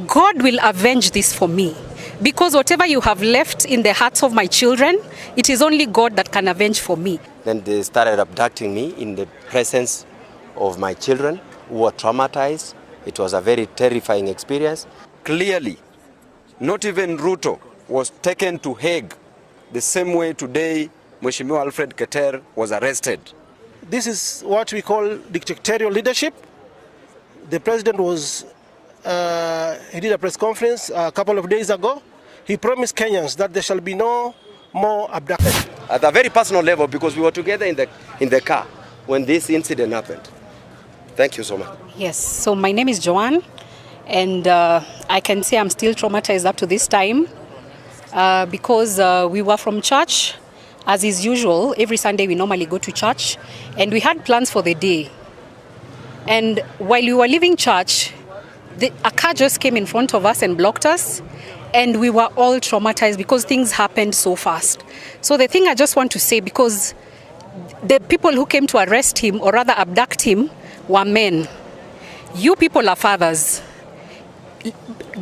God will avenge this for me. Because whatever you have left in the hearts of my children, it is only God that can avenge for me. Then they started abducting me in the presence of my children who were traumatized. It was a very terrifying experience. Clearly, not even Ruto was taken to Hague the same way today Mheshimiwa Alfred Keter was arrested. This is what we call dictatorial leadership. The president he did a press conference a couple of days ago. He promised Kenyans that there shall be no more abductions. At a very personal level, because we were together in the car when this incident happened. Thank you so much. Yes, so my name is Joanne, and I can say I'm still traumatized up to this time because we were from church. As is usual, every Sunday we normally go to church, and we had plans for the day. And while we were leaving church, a car just came in front of us and blocked us, and we were all traumatized because things happened so fast. So the thing I just want to say, because the people who came to arrest him, or rather abduct him, were men. You people are fathers.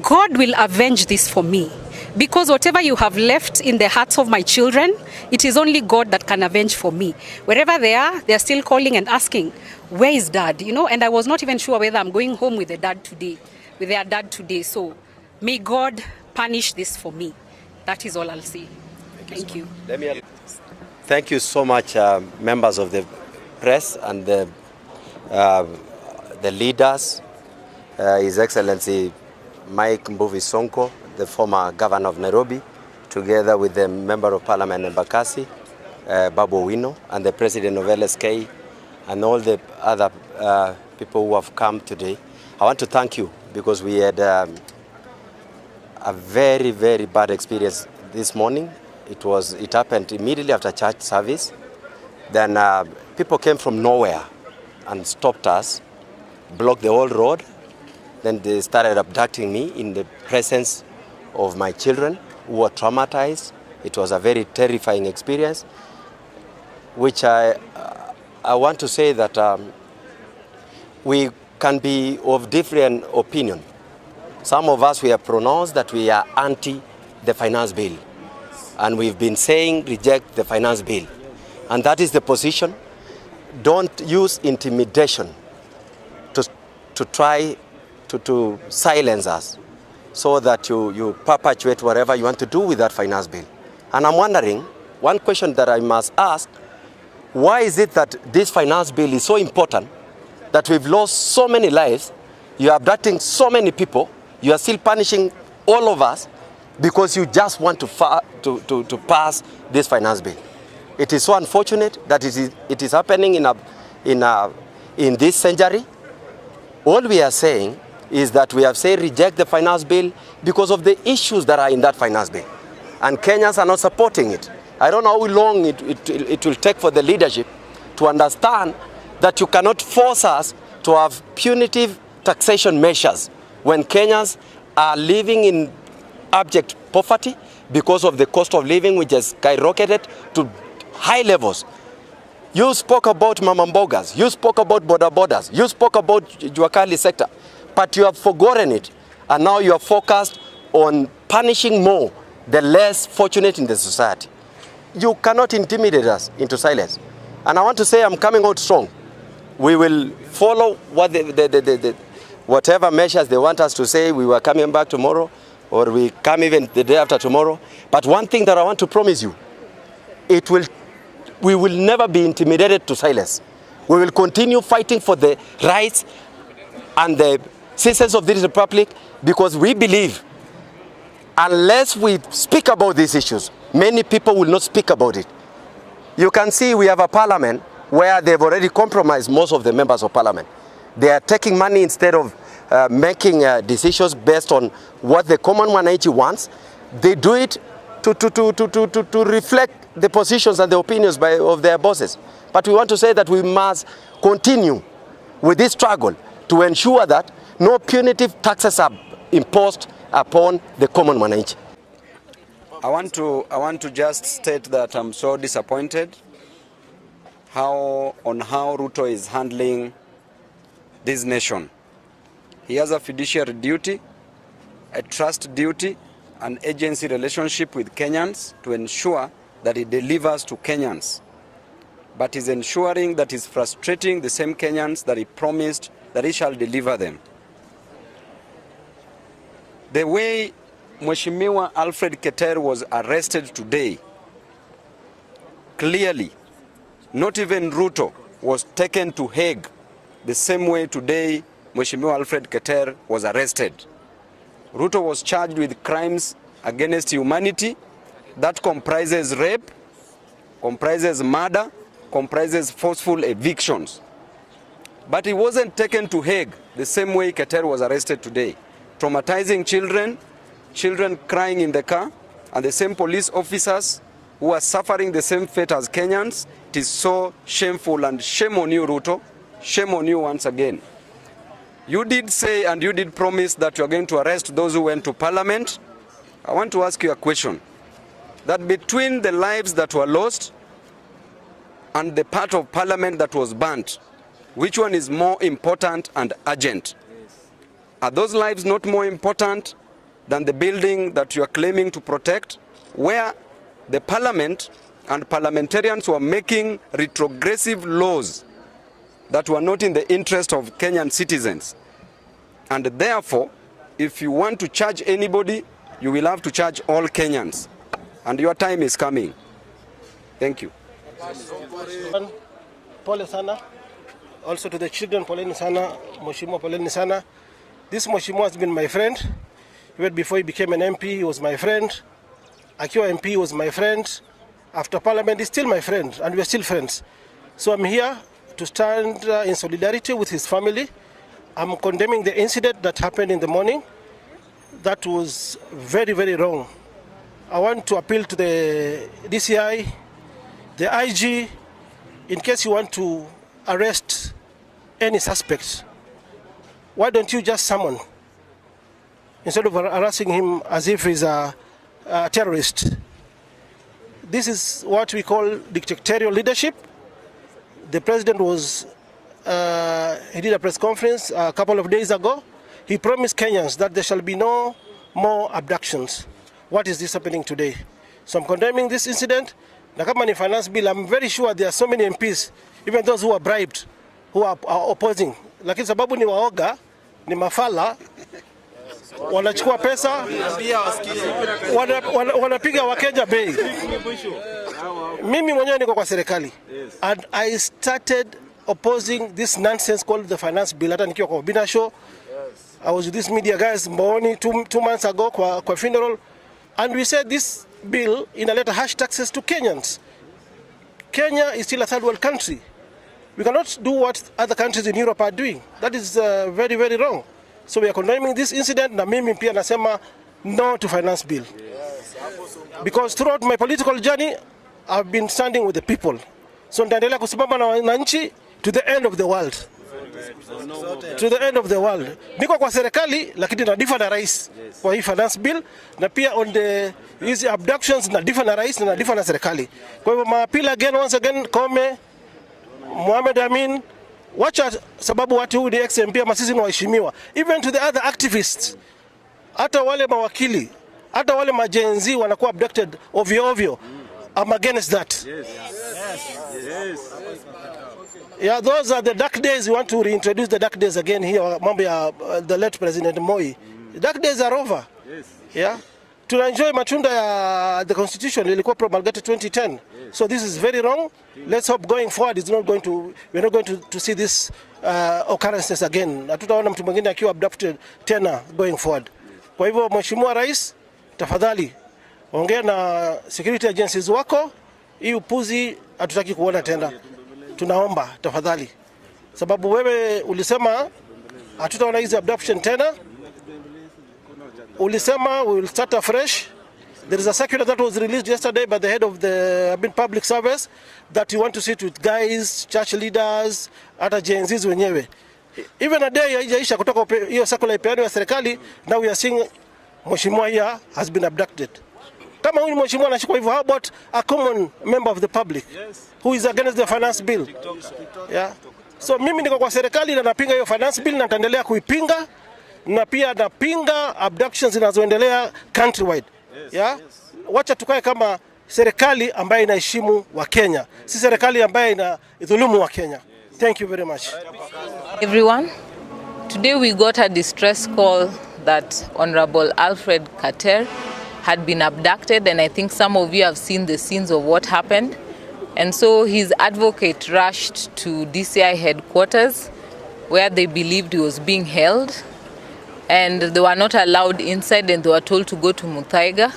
God will avenge this for me. Because whatever you have left in the hearts of my children, it is only God that can avenge for me. Wherever they are still calling and asking, where is dad? You know, and I was not even sure whether I'm going home with their dad today. So may God punish this for me. That is all I'll say. Thank you. Thank you so much, members of the press and the leaders, His Excellency Mike Mbuvi Sonko, the former governor of Nairobi, together with the member of parliament Embakasi, Babu Owino, and the president of LSK, and all the other people who have come today. I want to thank you because we had a very, very bad experience this morning. It happened immediately after church service. Then people came from nowhere and stopped us, blocked the whole road. Then they started abducting me in the presence of my children who were traumatized. It was a very terrifying experience, which I want to say that we can be of different opinion. Some of us, we have pronounced that we are anti the finance bill. And we've been saying reject the finance bill. And that is the position. Don't use intimidation to try to silence us so that you perpetuate whatever you want to do with that finance bill. And I'm wondering, one question that I must ask, why is it that this finance bill is so important that we've lost so many lives, you're abducting so many people, you are still punishing all of us because you just want to pass this finance bill? It is so unfortunate that it is happening in this century. All we are saying is that we have said reject the finance bill because of the issues that are in that finance bill. And Kenyans are not supporting it. I don't know how long it will take for the leadership to understand that you cannot force us to have punitive taxation measures when Kenyans are living in abject poverty because of the cost of living, which has skyrocketed to high levels. You spoke about mama mbogas, you spoke about border borders, you spoke about Juakali sector, but you have forgotten it, and now you are focused on punishing more the less fortunate in the society. You cannot intimidate us into silence. And I want to say I'm coming out strong. We will follow what whatever measures they want us to say. We were coming back tomorrow, or we come even the day after tomorrow. But one thing that I want to promise you, we will never be intimidated to silence. We will continue fighting for the rights and the citizens of this republic, because we believe unless we speak about these issues, many people will not speak about it. You can see we have a parliament where they've already compromised most of the members of parliament. They are taking money instead of making decisions based on what the common mwananchi wants. They do it to reflect the positions and the opinions of their bosses. But we want to say that we must continue with this struggle to ensure that no punitive taxes are imposed upon the common mwananchi. I want to just state that I'm so disappointed on how Ruto is handling this nation. He has a fiduciary duty a trust duty, an agency relationship with Kenyans to ensure that it delivers to Kenyans. But is ensuring that is frustrating the same Kenyans that he promised that he shall deliver them. The way Mheshimiwa Alfred Keter was arrested today, clearly, not even Ruto was taken to Hague the same way today Mheshimiwa Alfred Keter was arrested. Ruto was charged with crimes against humanity that comprises rape, comprises murder, comprises forceful evictions. But he wasn't taken to Hague the same way Keter was arrested today, traumatizing children, children crying in the car, and the same police officers who are suffering the same fate as Kenyans. It is so shameful, and shame on you, Ruto. Shame on you once again. You did say and you did promise that you are going to arrest those who went to Parliament. I want to ask you a question. That between the lives that were lost and the part of Parliament that was burnt, which one is more important and urgent? Are those lives not more important than the building that you are claiming to protect, where the Parliament and parliamentarians were making retrogressive laws that were not in the interest of Kenyan citizens? And therefore, if you want to charge anybody, you will have to charge all Kenyans. And your time is coming. Thank you. Pole sana. Also to the children, poleni sana. Mheshimiwa, poleni sana. This Mheshimiwa has been my friend. Even before he became an MP, he was my friend. Akiwa MP, he was my friend. After Parliament, he's still my friend, and we're still friends. So I'm here to stand in solidarity with his family. I'm condemning the incident that happened in the morning. That was very, very wrong. I want to appeal to the DCI, the IG, in case you want to arrest any suspect, why don't you just summon, instead of harassing him as if he's a terrorist? This is what we call dictatorial leadership. The president he did a press conference a couple of days ago. He promised Kenyans that there shall be no more abductions. What is this happening today? So I'm condemning this incident. Na kama ni finance bill, I'm very sure there are so many MPs, even those who are bribed, who are opposing. Lakini sababu ni waoga, ni mafala, wanachukua pesa, wanapiga Wakenya bei. Mimi mwenyewe niko kwa serikali, and I started opposing this nonsense called the finance bill. Hata nikiwa kwa Bina show, I was with these media guys Mbaoni 2 months ago kwa funeral, and we said this bill inaleta harsh taxes to Kenyans. Kenya is still a third world country. We cannot do what other countries in Europe are doing. That is very, very wrong. So we are condemning this incident, na mimi pia nasema no to finance bill. Because throughout my political journey, I've been standing with the people. So nitaendelea kusimama na wananchi to the end of the world. To the end of the world. Niko kwa serikali lakini na difa na rais kwa hii finance bill, na pia on the hizi abductions na difa na rais na difa na serikali. Kwa hivyo maapila again, once again, Kome, Mohamed Amin, wacha sababu watu huu ni ex-MP ama sisi ni waheshimiwa. Even to the other activists, hata wale mawakili, hata wale majenzi wanakuwa abducted ovyo ovyo. I'm against that. Yes. Yeah, those are the dark days. We want to reintroduce the dark days again here. Mambo ya the late President Moi. The dark days are over. Yes. Yeah. To enjoy matunda ya the constitution ilikuwa promulgated 2010. Yes. So this is very wrong. Let's hope going forward we're not going to see this occurrences again. Hatutaona mtu mwingine akiwa abducted tena going forward. Kwa hivyo Mheshimiwa Rais, tafadhali ongea na security agencies wako, hii upuzi hatutaki kuona tena. Tunaomba tafadhali. Sababu wewe ulisema hatutaona hizi abduction tena. Ulisema we will start afresh. There is a circular that was released yesterday by the head of the public service that you want to sit with guys, church leaders, hata JNZs wenyewe. Even a day haijaisha kutoka hiyo circular ipeanwe ya serikali, now we are seeing Mheshimiwa here has been abducted. Kama huyu Mheshimiwa anashikwa hivyo, how about a common member of the public who is against the finance bill? Yeah. So mimi niko kwa serikali na napinga hiyo finance bill na nitaendelea kuipinga na pia napinga abductions zinazoendelea countrywide. Yeah? Wacha tukae kama serikali ambayo inaheshimu wa Kenya, si serikali ambayo inadhulumu wa Kenya. Thank you very much. Everyone, today we got a distress call that Honorable Alfred Keter had been abducted, and I think some of you have seen the scenes of what happened. And so his advocate rushed to DCI headquarters where they believed he was being held, and they were not allowed inside and they were told to go to Muthaiga.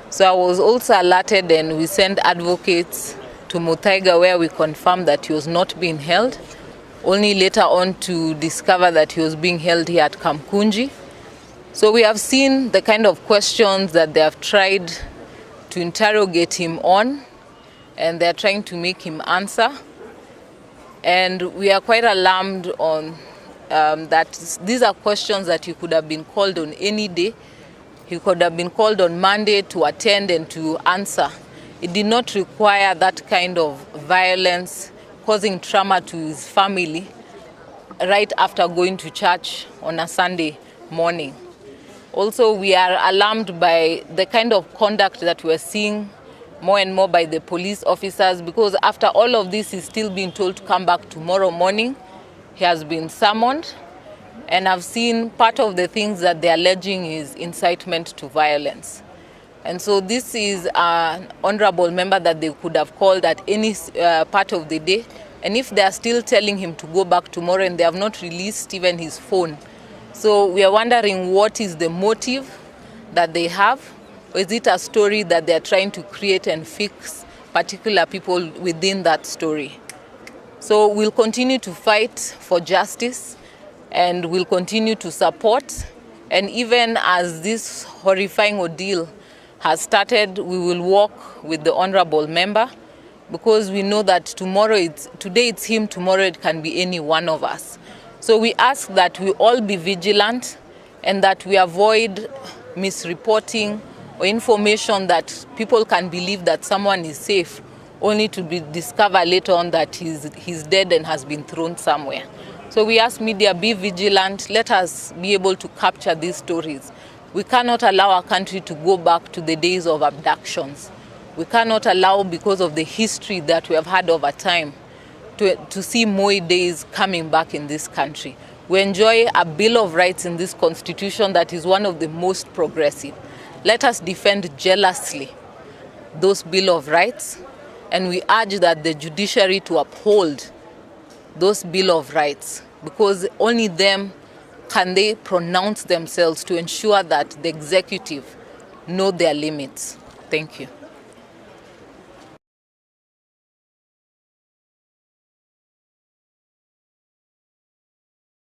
So I was also alerted and we sent advocates to Muthaiga where we confirmed that he was not being held, only later on to discover that he was being held here at Kamkunji. So we have seen the kind of questions that they have tried to interrogate him on, and they're trying to make him answer. And we are quite alarmed on that these are questions that he could have been called on any day. He could have been called on Monday to attend and to answer. It did not require that kind of violence, causing trauma to his family right after going to church on a Sunday morning. Also, we are alarmed by the kind of conduct that we're seeing more and more by the police officers, because after all of this, he's still being told to come back tomorrow morning. He has been summoned, and I've seen part of the things that they're alleging is incitement to violence. And so this is an honorable member that they could have called at any part of the day. And if they are still telling him to go back tomorrow and they have not released even his phone, so we are wondering what is the motive that they have. Or is it a story that they are trying to create and fix particular people within that story? So we'll continue to fight for justice, and we'll continue to support. And even as this horrifying ordeal has started, we will work with the honorable member, because we know that today it's him, tomorrow it can be any one of us. So we ask that we all be vigilant and that we avoid misreporting or information that people can believe that someone is safe, only to be discovered later on that he's dead and has been thrown somewhere. So we ask media, be vigilant, let us be able to capture these stories. We cannot allow our country to go back to the days of abductions. We cannot allow, because of the history that we have had over time, to see more days coming back in this country. We enjoy a Bill of Rights in this constitution that is one of the most progressive. Let us defend jealously those Bill of Rights, and we urge that the judiciary to uphold those Bill of Rights, because only them can they pronounce themselves to ensure that the executive know their limits. Thank you.